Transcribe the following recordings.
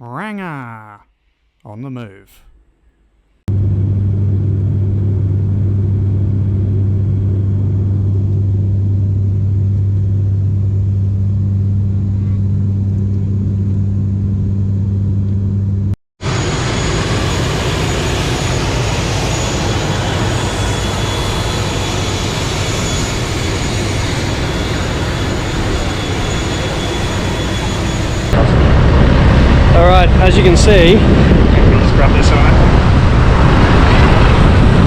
Ranger on the move. Alright, as you can see, Just grab this on it.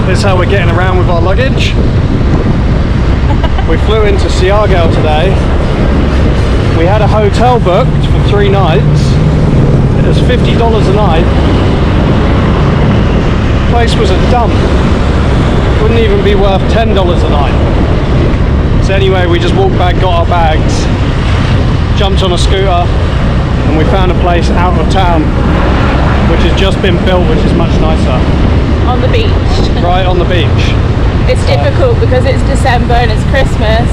this is how we're getting around with our luggage. We flew into SIARGAO today. We had a hotel booked for 3 nights. It was $50 a night. The place was a dump. Wouldn't even be worth $10 a night. So anyway, we just walked back, got our bags, jumped on a scooter, and we found a place out of town which has just been built, which is much nicer. On the beach. Right on the beach. It's difficult because it's December and it's Christmas.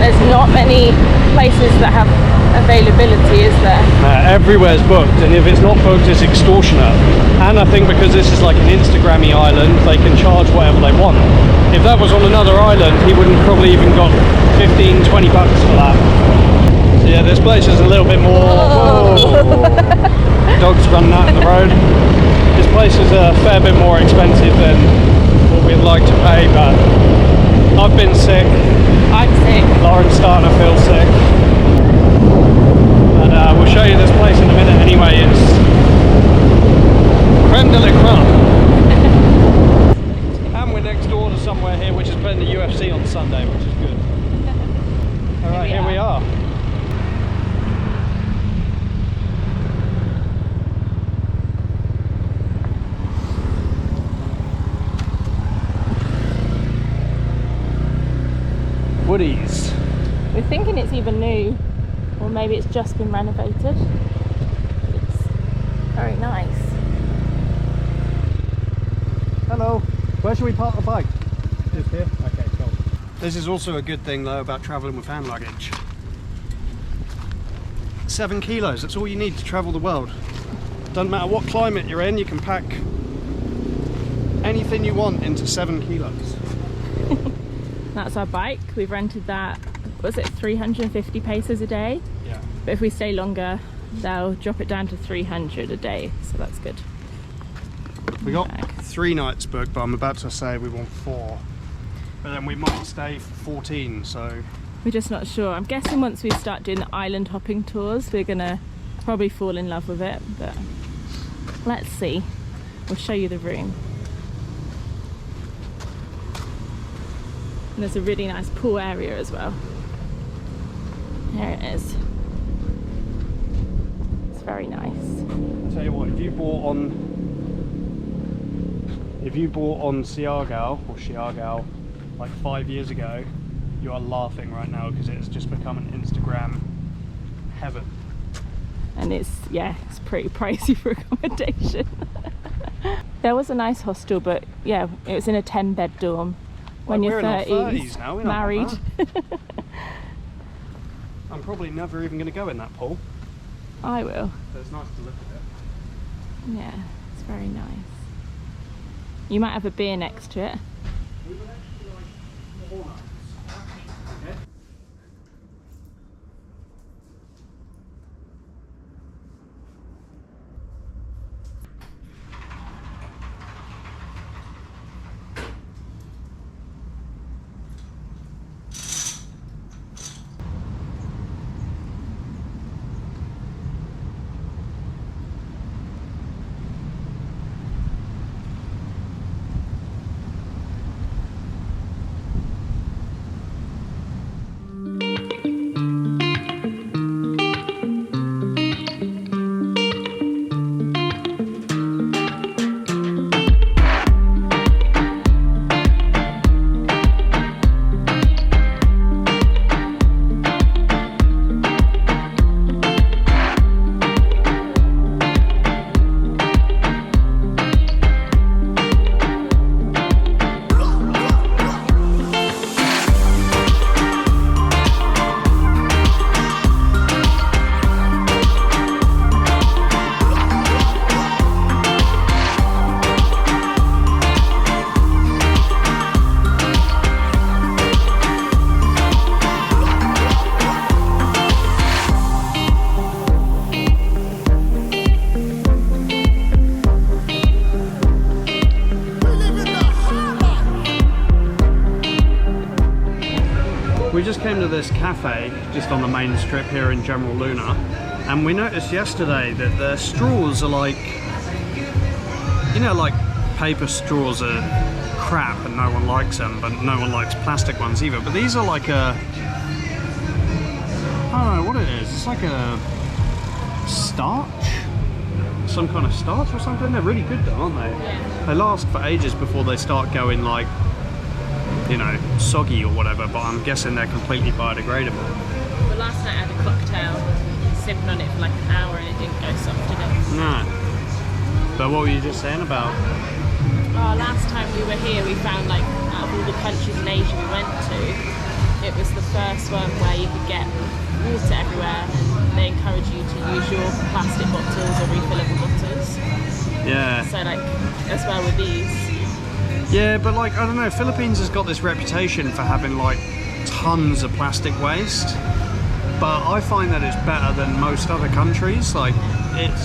There's not many places that have availability, is there? Everywhere's booked, and if it's not booked, it's extortionate. And I think because this is like an Instagrammy island, they can charge whatever they want. If that was on another island, he wouldn't probably even got 15, 20 bucks for that. So yeah, this place is a little bit more... Whoa. Dogs running out in the road. This place is a fair bit more expensive than what we'd like to pay, but I've been sick. I'm sick. Lauren's starting to feel sick. And we'll show you this place in a minute anyway. It's creme de la creme. And we're next door to somewhere here which is playing the UFC on Sunday, which is good. Alright, here we are. Woodies. We're thinking it's either new or maybe it's just been renovated. It's very nice. Hello. Where should we park the bike? Just here? Okay, cool. This is also a good thing though about travelling with hand luggage. 7 kilos, that's all you need to travel the world. Doesn't matter what climate you're in, you can pack anything you want into 7 kilos. That's our bike. We've rented that, was it 350 paces a day? Yeah. But if we stay longer, they'll drop it down to 300 a day, so that's good. We got 3 nights booked, but I'm about to say we want 4. But then we might stay for 14, so... We're just not sure. I'm guessing once we start doing the island hopping tours, we're gonna probably fall in love with it, but let's see. We'll show you the room. And there's a really nice pool area as well. There it is. It's very nice. I'll tell you what, if you bought on SIARGAO or SIARGAO like 5 years ago, you are laughing right now because it's just become an Instagram heaven. And it's pretty pricey for accommodation. There was a nice hostel, but yeah, it was in a 10-bed dorm. When Like you're we're in our 30s, 30s now, we're not married. like that. I'm probably never even going to go in that pool. I will. But it's nice to look at it. Yeah, it's very nice. You might have a beer next to it. We would actually like 4 nights. Okay. of this cafe just on the main strip here in General Luna, and we noticed yesterday that the straws are like, you know, like paper straws are crap and no one likes them, but no one likes plastic ones either. But these are like a, I don't know what it is. It's like a starch, some kind of starch or something. They're really good though, aren't they? Yeah. They last for ages before they start going like, you know, soggy or whatever, but I'm guessing they're completely biodegradable. Well, last night I had a cocktail, sipping on it for like an hour and it didn't go soft, did it? No. But what were you just saying about? Oh, last time we were here we found, like, out of all the countries in Asia we went to, it was the first one where you could get water everywhere and they encourage you to use your plastic bottles or refillable bottles. Yeah. So like, as well with these. Yeah, but like, I don't know, Philippines has got this reputation for having like tons of plastic waste, but I find that it's better than most other countries. Like,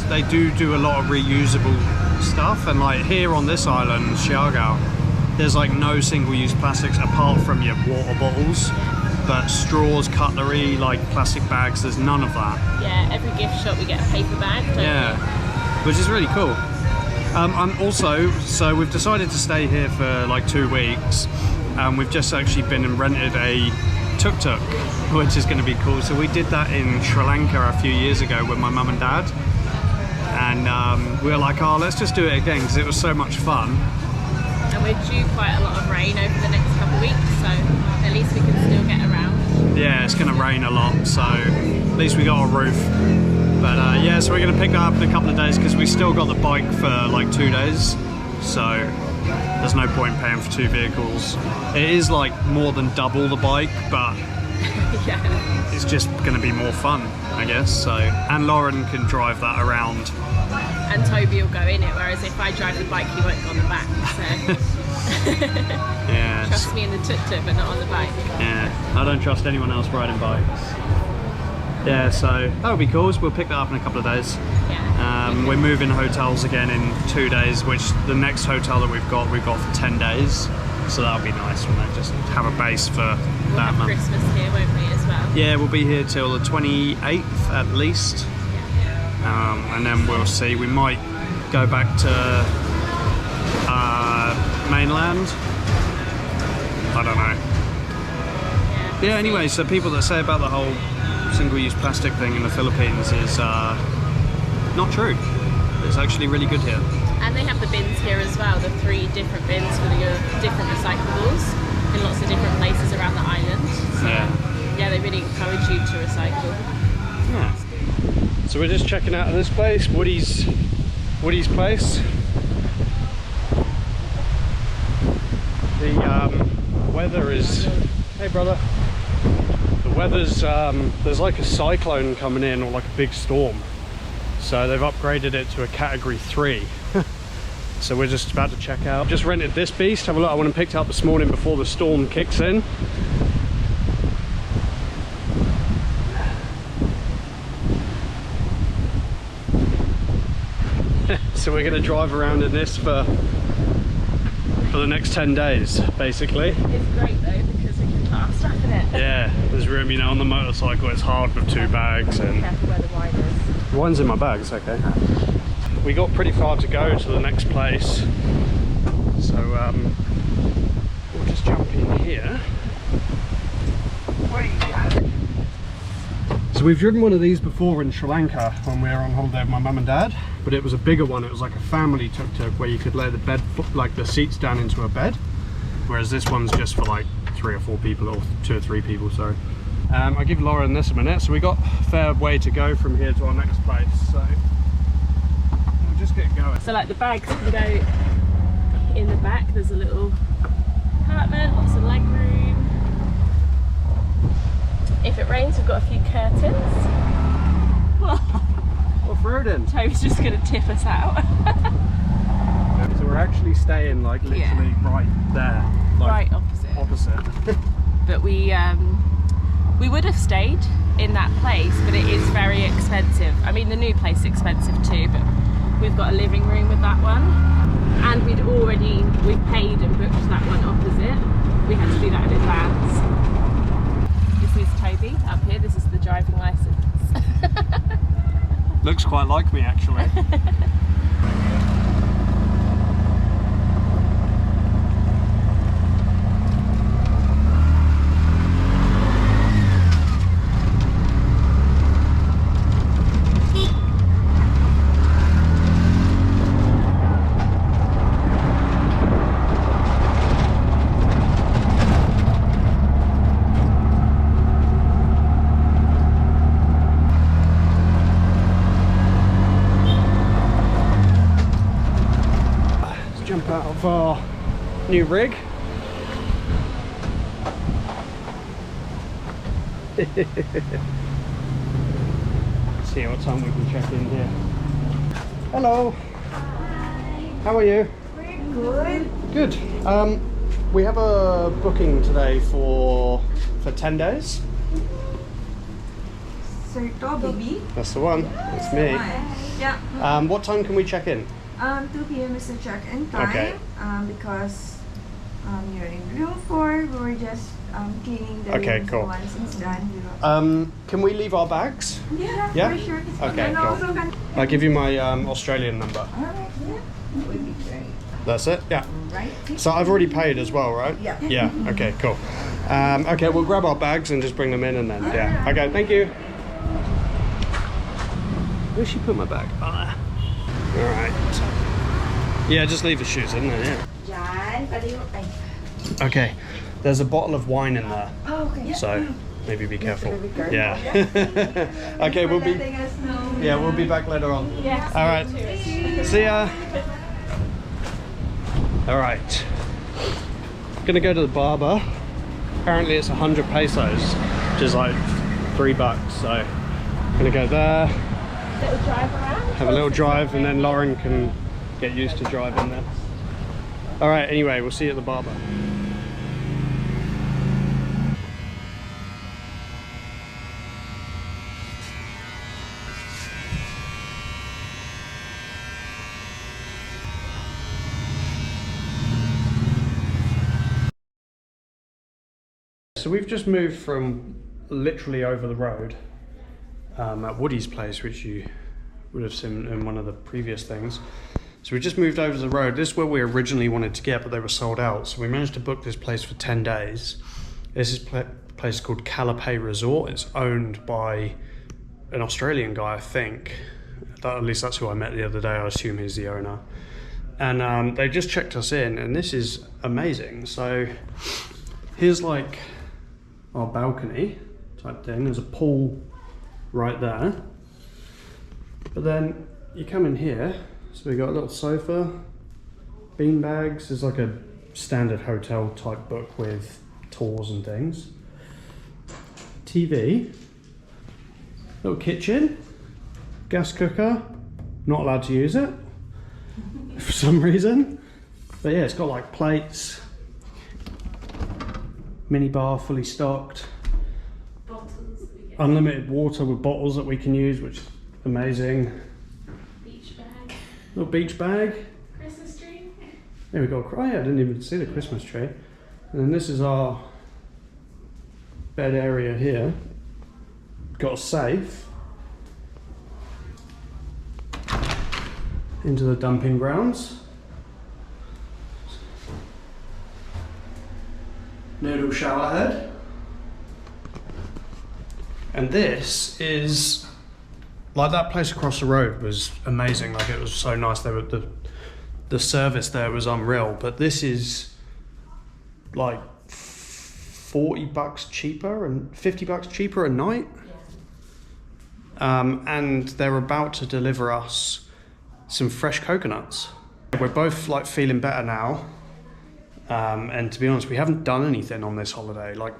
they do a lot of reusable stuff, and like here on this island, SIARGAO, there's like no single-use plastics apart from your water bottles, but straws, cutlery, like plastic bags, there's none of that. Yeah, every gift shop we get a paper bag, don't we? Which is really cool. And also, so we've decided to stay here for like 2 weeks. We've just actually been and rented a tuk-tuk, which is going to be cool. So we did that in Sri Lanka a few years ago with my mum and dad. And we were like, oh, let's just do it again because it was so much fun. And we're due quite a lot of rain over the next couple of weeks, so at least we can still get around. Yeah, it's going to rain a lot, so at least we got a roof. But yeah, so we're going to pick that up in a couple of days because we still got the bike for like 2 days. So there's no point in paying for 2 vehicles. It is like more than double the bike, but Yeah. it's just going to be more fun, I guess. So, and Lauren can drive that around. And Toby will go in it, whereas if I drive the bike, he won't go on the back. So Yeah. trust me in the tuk-tuk, but not on the bike. Yeah, I don't trust anyone else riding bikes. Yeah, so that would be cool. So we'll pick that up in a couple of days. Yeah. We're moving hotels again in 2 days, which the next hotel that we've got for 10 days. So that'll be nice when they just have a base for We'll that have month. Christmas here, won't we, as well? Yeah, we'll be here till the 28th at least. And then we'll see. We might go back to mainland. I don't know. Yeah, anyway, so people that say about the whole single-use plastic thing in the Philippines is not true. It's actually really good here. And they have the bins here as well, the 3 different bins for the different recyclables in lots of different places around the island. So, yeah, they really encourage you to recycle. Yeah. So we're just checking out this place, Woody's place. The weather is, hey brother. The weather's, there's like a cyclone coming in, or like a big storm. So they've upgraded it to a category 3. So we're just about to check out. Just rented this beast, have a look. I went and picked it up this morning before the storm kicks in. So we're going to drive around in this for the next 10 days, basically. It's great though, because we can put our stuff in it. Yeah, there's room, you know, on the motorcycle it's hard with 2 bags. And Careful where the wine is. one's in my bag, it's okay. We got pretty far to go to the next place. So we'll just jump in here. So we've driven one of these before in Sri Lanka when we were on holiday with my mum and dad, but it was a bigger one. It was like a family tuk-tuk where you could lay the bed, like the seats down into a bed, whereas this one's just for like 3 or 4 people, or 2 or 3 people, sorry. I'll give Lauren this a minute. So we got a fair way to go from here to our next place, so we'll just get going. So like the bags can go in the back. There's a little compartment, lots of leg room. If it rains, we've got a few curtains. Well, throw it in. Toby's just going to tip us out. So we're actually staying like literally right there. Like, right opposite. Opposite. But we would have stayed in that place, but it is very expensive. I mean, the new place is expensive too, but we've got a living room with that one. And we paid and booked that one opposite. We had to do that in advance. This needs maybe up here. This is the driving license. Looks quite like me actually. Jump out of our new rig. See what time we can check in here. Hello. Hi. How are you? We're good. Good. We have a booking today for 10 days. SIARGAO baby. That's the one. It's me. Yeah. What time can we check in? 2 p.m. is the check-in time. Okay. Because you're in room 4, we're just cleaning the Okay, room. cool. So once it's done, we will. Can we leave our bags? Yeah, Yeah? for sure. Okay, And cool. also can. I'll give you my Australian number. Alright, yeah. That would be great. That's it? Yeah. Right? So I've already paid as well, right? Yeah. Yeah, okay, cool. Okay, we'll grab our bags and just bring them in and then, yeah. Okay, thank you. Where's she put my bag? Ah. All right. Yeah, just leave the shoes in there, yeah. Okay, there's a bottle of wine in there, Oh, okay. so maybe be careful. Be careful. Yeah. Okay, we'll be, Letting us know. yeah, we'll be back later on. Yes. All right. See ya. All right. Gonna go to the barber. Apparently it's 100 pesos, which is like $3. So gonna go there, Little drive around. have a little drive, and then Lauren can get used to driving there. All right. Anyway, we'll see you at the barber. So we've just moved from literally over the road at Woody's place, which you would have seen in one of the previous things. So we just moved over the road. This is where we originally wanted to get, but they were sold out. So we managed to book this place for 10 days. This is a place called Calipay Resort. It's owned by an Australian guy, I think. At least that's who I met the other day. I assume he's the owner. And they just checked us in, and this is amazing. So here's like our balcony type thing. There's a pool right there, but then you come in here, so we got a little sofa, bean bags. There's like a standard hotel type book with tours and things, TV, little kitchen, gas cooker, not allowed to use it for some reason, but yeah, it's got like plates, mini bar fully stocked, unlimited water with bottles that we can use, which is amazing. Beach bag. Little beach bag. Christmas tree. There we go. Oh yeah, I didn't even see the Christmas tree. And then this is our bed area here. Got a safe into the dumping grounds. Little shower head. And this is like that place across the road was amazing. Like it was so nice. They were the service there was unreal. But this is like $40 cheaper and $50 cheaper a night. And they're about to deliver us some fresh coconuts. We're both like feeling better now. And to be honest, we haven't done anything on this holiday. Like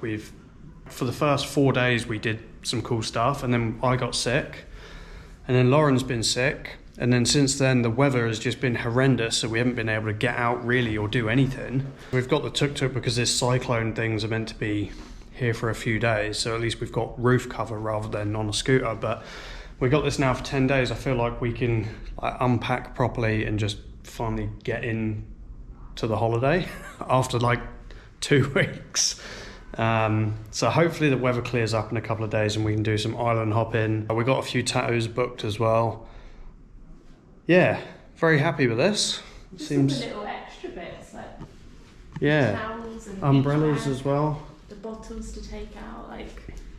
for the first 4 days we did some cool stuff, and then I got sick, and then Lauren's been sick, and then since then the weather has just been horrendous, so we haven't been able to get out really or do anything. We've got the tuk-tuk because this cyclone things are meant to be here for a few days, so at least we've got roof cover rather than on a scooter. But we got this now for 10 days. I feel like we can unpack properly and just finally get in to the holiday after like 2 weeks. So hopefully the weather clears up in a couple of days and we can do some island hopping. We got a few tattoos booked as well. Yeah, very happy with this. Just Seems some little extra bits like towels and umbrellas as well. The bottles to take out, like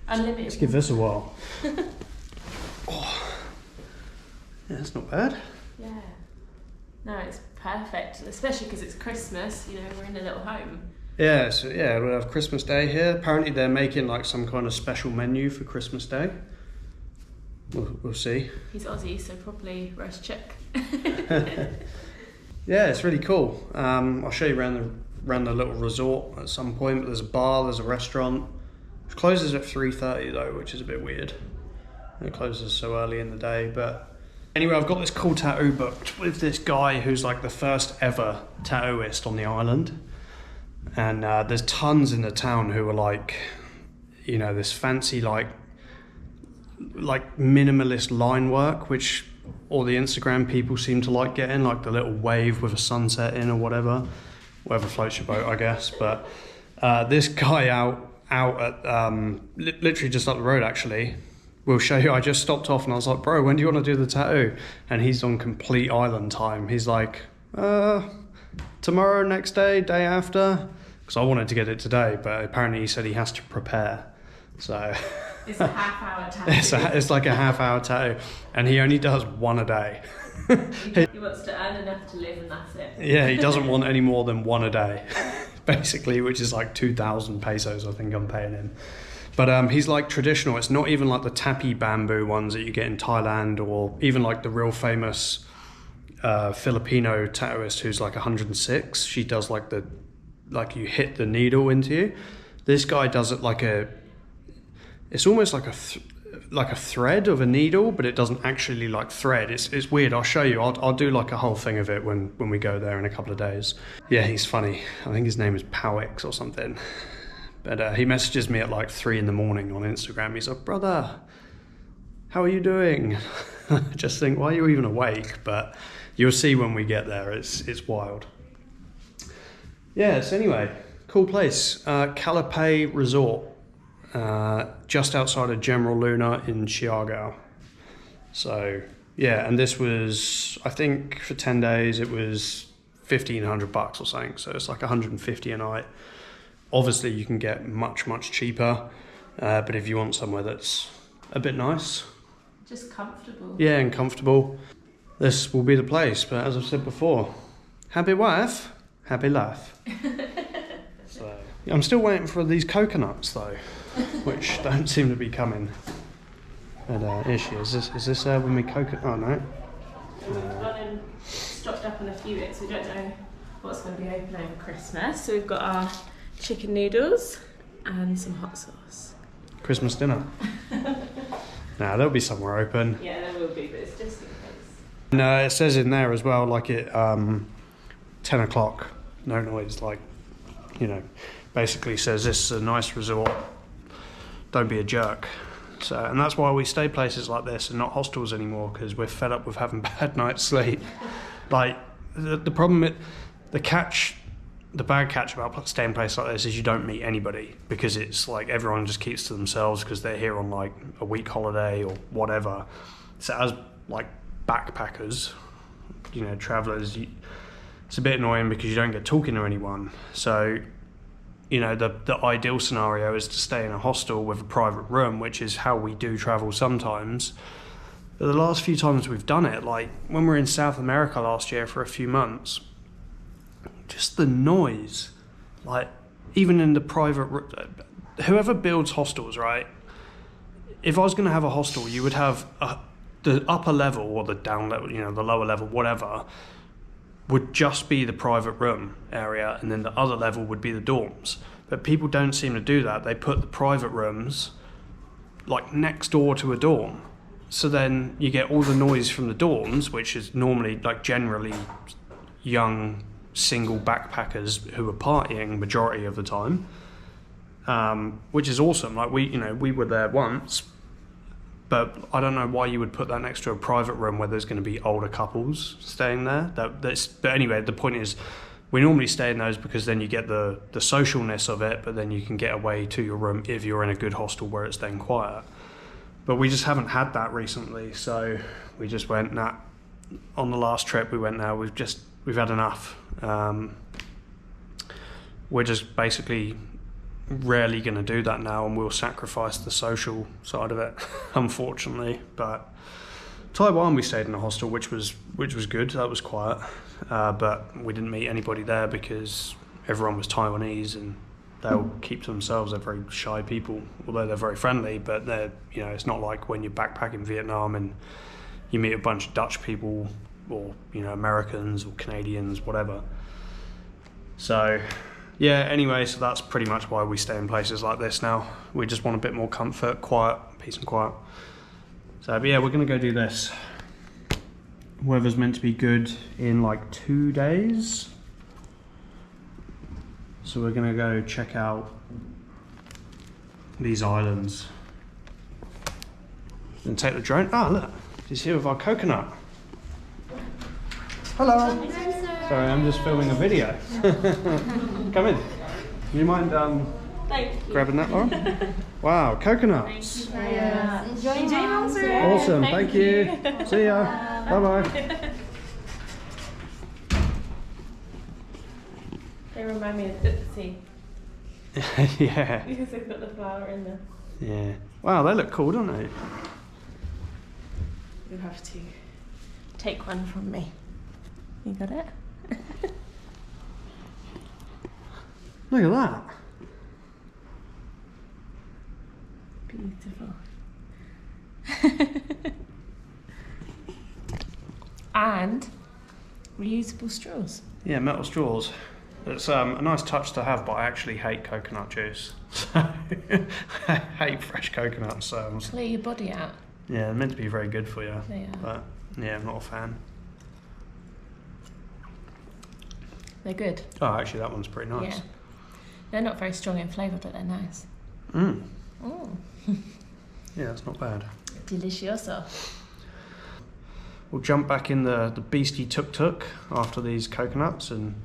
unlimited. Let's give this a whirl. Oh. Yeah, it's not bad. Yeah. No, it's perfect, especially because it's Christmas. You know, we're in a little home. Yeah, so yeah, we'll have Christmas Day here. Apparently they're making like some kind of special menu for Christmas Day. We'll see. He's Aussie, so probably roast chick. Yeah, it's really cool. I'll show you around the little resort at some point. There's a bar, there's a restaurant. It closes at 3:30 though, which is a bit weird. It closes so early in the day, but anyway, I've got this cool tattoo booked with this guy who's like the first ever tattooist on the island. And there's tons in the town who are like, you know, this fancy like minimalist line work, which all the Instagram people seem to like getting, like the little wave with a sunset in or whatever floats your boat, I guess. But this guy out at literally just up the road actually, we'll show you. I just stopped off and I was like, bro, when do you want to do the tattoo? And he's on complete island time. He's like, tomorrow, next day, day after. Because I wanted to get it today, but apparently he said he has to prepare. So It's a half-hour tattoo. it's like a half-hour tattoo, and he only does one a day. He wants to earn enough to live, and that's it. Yeah, he doesn't want any more than one a day, basically, which is like 2,000 pesos, I think I'm paying him. But he's like traditional. It's not even like the tappy bamboo ones that you get in Thailand, or even like the real famous Filipino tattooist who's like 106. She does like you hit the needle into you. This guy does it like it's almost like a thread of a needle, but it doesn't actually like thread. It's weird. I'll show you. I'll do like a whole thing of it when we go there in a couple of days. Yeah, he's funny. I think his name is Powix or something. But he messages me at like 3 a.m. on Instagram. He's like, brother, how are you doing? I just think, why are you even awake? But you'll see when we get there. It's wild. Yes, anyway, cool place. Calipay Resort, just outside of General Luna in SIARGAO. So, yeah, and this was, I think for 10 days, it was $1,500 or something. So it's like 150 a night. Obviously, you can get much, much cheaper. But if you want somewhere that's a bit nice. Just comfortable. Yeah, and comfortable. This will be the place. But as I've said before, happy wife, happy life. So I'm still waiting for these coconuts though, which don't seem to be coming. But here she is. Is this with me coconut? Oh no. We've gone and stocked up on a few bits. We don't know what's going to be open over Christmas. So we've got our chicken noodles and some hot sauce. Christmas dinner. Nah, there'll be somewhere open. Yeah, there will be, but it's just in case. No, it says in there as well, like at 10 o'clock, no noise, like, you know, basically says this is a nice resort, don't be a jerk. So, and that's why we stay places like this and not hostels anymore, because we're fed up with having bad night's sleep. Like, the problem, the bad catch about staying in a place like this is you don't meet anybody, because it's like everyone just keeps to themselves because they're here on like a week holiday or whatever. So as like backpackers, you know, travelers, it's a bit annoying because you don't get talking to anyone. So, you know, the ideal scenario is to stay in a hostel with a private room, which is how we do travel sometimes. But the last few times we've done it, like when we were in South America last year for a few months, just the noise, like even in the private, whoever builds hostels, right? If I was going to have a hostel, you would have the upper level or the down level, you know, the lower level, whatever, would just be the private room area, and then the other level would be the dorms. But people don't seem to do that. They put the private rooms like next door to a dorm. So then you get all the noise from the dorms, which is normally like generally young single backpackers who are partying majority of the time, which is awesome. Like we were there once, but I don't know why you would put that next to a private room where there's going to be older couples staying there. But anyway, the point is, we normally stay in those because then you get the socialness of it, but then you can get away to your room if you're in a good hostel where it's then quiet. But we just haven't had that recently, so we just went, nah. On the last trip we went, now we've had enough. We're just basically rarely going to do that now, and we'll sacrifice the social side of it, unfortunately. But Taiwan, we stayed in a hostel, which was good. That was quiet, but we didn't meet anybody there because everyone was Taiwanese, and they'll keep to themselves. They're very shy people, although they're very friendly. But they're, you know, it's not like when you backpack in Vietnam and you meet a bunch of Dutch people, or, you know, Americans or Canadians, whatever. So yeah, anyway, so that's pretty much why we stay in places like this now. We just want a bit more comfort, quiet, peace and quiet. So, but yeah, we're gonna go do this. Weather's meant to be good in like 2 days. So we're gonna go check out these islands. And take the drone. Ah, look, he's here with our coconut. Hello. Sorry, I'm just filming a video. Come in. Do you mind grabbing that, Laura? Wow, coconuts. Enjoy sir. Awesome, thank you. See ya. Bye-bye. They remind me of Oopsie. Yeah. Because they've got the flower in there. Yeah. Wow, they look cool, don't they? You have to take one from me. You got it? Look at that. Beautiful. And reusable straws. Yeah, metal straws. It's a nice touch to have, but I actually hate coconut juice. So I hate fresh coconuts. So Clear your body out. yeah, they're meant to be very good for you. They are. But yeah, I'm not a fan. They're good. Oh, actually, that one's pretty nice. Yeah. They're not very strong in flavour, but they're nice. Mm. Oh. Yeah, that's not bad. Delicioso. We'll jump back in the beastie tuk-tuk after these coconuts and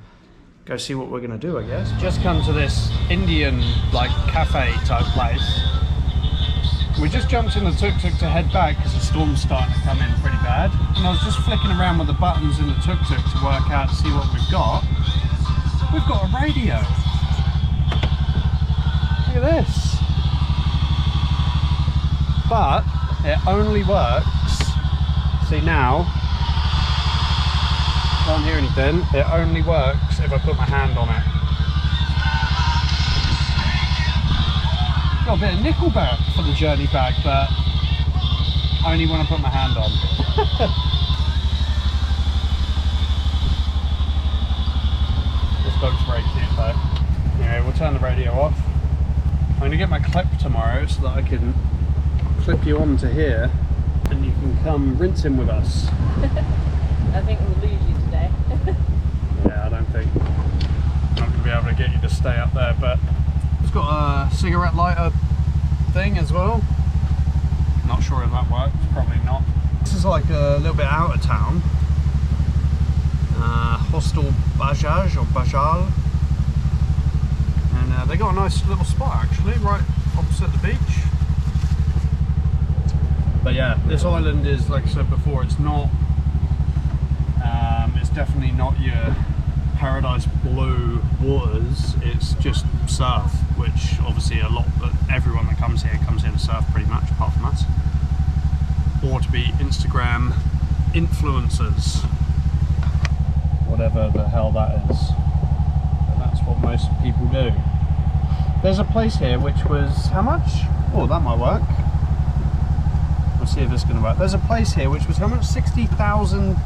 go see what we're going to do, I guess. Just come to this Indian, like, cafe type place. We just jumped in the tuk-tuk to head back because the storm's starting to come in pretty bad. And I was just flicking around with the buttons in the tuk-tuk to work out to see what we've got. We've got a radio. Look at this. But it only works. See now, can't hear anything. It only works if I put my hand on it. Got a bit of Nickelback for the journey bag, but only when I put my hand on. This dog's very cute though. Anyway, we'll turn the radio off. I'm going to get my clip tomorrow so that I can clip you onto here and you can come rinsing with us. I think we'll lose you today. Yeah, I don't think. I'm not going to be able to get you to stay up there, but it's got a cigarette lighter thing as well. Not sure if that works, probably not. This is like a little bit out of town. Hostel Bajaj or Bajal. And they got a nice little spot actually, right opposite the beach. But yeah, this island is, like I said before, it's not, it's definitely not your paradise blue waters. It's just surf, which obviously everyone that comes here to surf pretty much, apart from us. Or to be Instagram influencers. Whatever the hell that is. And that's what most people do. There's a place here which was, how much? Oh, that might work. We'll see if it's going to work. There's a place here which was how much? 60,000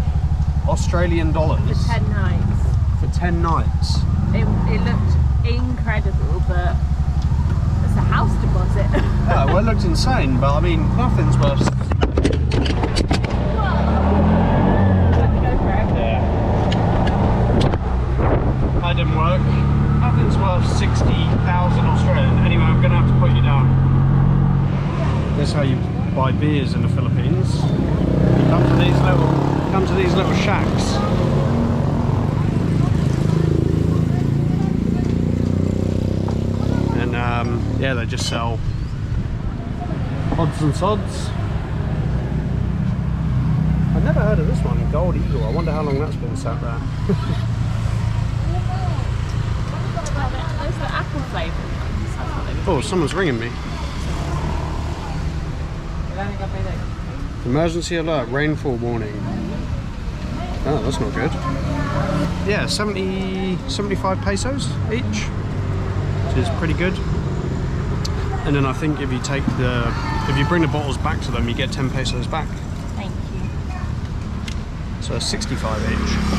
Australian dollars. For 10 nights. For 10 nights. It looked incredible, but it's a house deposit. Yeah, well, it looked insane, but I mean, nothing's worth. Yeah. That didn't work. Nothing's worth 60,000 Australian. Anyway, I'm going to have to put you down. This is how you buy beers in the Philippines. You come to these little shacks. yeah, they just sell odds and sods. I've never heard of this one, Gold Eagle. I wonder how long that's been sat there. Those are the apple flavoured ones. I thought they were Oh, someone's ringing me. Emergency alert, rainfall warning. Oh, that's not good. Yeah, 75 pesos each, which is pretty good. And then I think if you bring the bottles back to them, you get 10 pesos back. Thank you. So 65 each.